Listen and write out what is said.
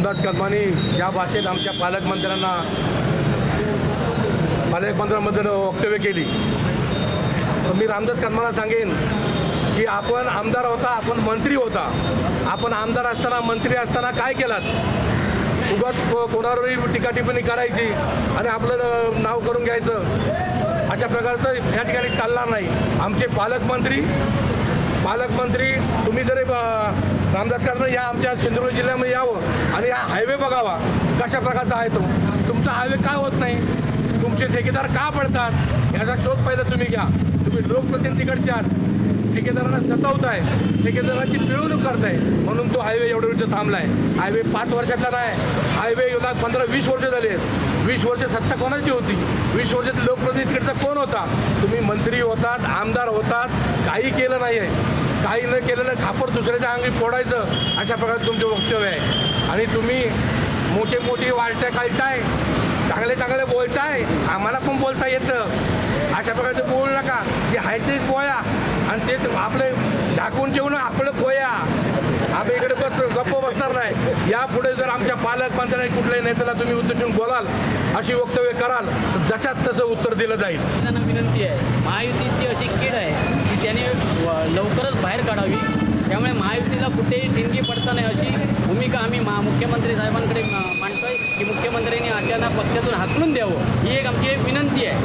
रामदास कदमांनी ज्या भाषेत आमच्या पालकमंत्र्यांबद्दल वक्तव्य केली, तर मी रामदास कदमांना सांगेन की आपण आमदार होता, आपण मंत्री होता, आपण आमदार असताना मंत्री असताना काय केलात? उगाच कोणावरही टीका टिप्पणी करायची आणि आपलं नाव करून घ्यायचं, अशा प्रकारचं ह्या ठिकाणी चालणार नाही. आमचे पालकमंत्री तुम्ही जरी रामदास कदम या आमच्या सिंधुदुर्ग जिल्ह्यामध्ये यावं आणि हा हायवे बघावा कशा प्रकारचा आहे तो. तुमचा हायवे काय होत नाही? तुमचे ठेकेदार का पडतात? याचा शोध पहिला तुम्ही घ्या. तुम्ही लोकप्रतिनिधीकडचे आहात, ठेकेदारांना सतावताय, ठेकेदारांची पिळवणूक करताय, म्हणून तो हायवे एवढं वर्ष थांबला आहे. हायवे 5 वर्षाचा नाही, हायवे 15-20 वर्ष झाले. 20 वर्ष सत्ता कोणाची होती? 20 वर्षात लोकप्रतिनिधीकडचा कोण होता? तुम्ही मंत्री होतात, आमदार होतात, काही केलं नाही आहे. काही न केलेलं खापर दुसऱ्याच्या अंगी फोडायचं, अशा प्रकारे तुमचे वक्तव्य आहे. आणि तुम्ही मोठी वार्त्या काढताय, चांगले बोलताय, आम्हाला पण बोलता येतं. अशा प्रकारचं बोलू नका की हायचे पोया आणि ते आपले ढाकून ठेवून आपलं पोया. आम्ही इकडे गप्प बसणार नाही. यापुढे जर आमच्या पालकमंत्र्यांनी कुठल्याही नेत्याला तुम्ही उतरून बोलाल, अशी वक्तव्य कराल, तर जशात तसं उत्तर दिलं जाईल. त्यांना विनंती आहे, महायुतीची अशी कीड आहे की त्याने लवकरच बाहेर काढावी. त्यामुळे महायुतीला कुठेही ठिणगी पडता नाही अशी भूमिका आम्ही मुख्यमंत्री साहेबांकडे मांडतोय की मुख्यमंत्र्यांनी अचानक पक्षातून हाकलून द्यावं, ही एक आमची विनंती आहे.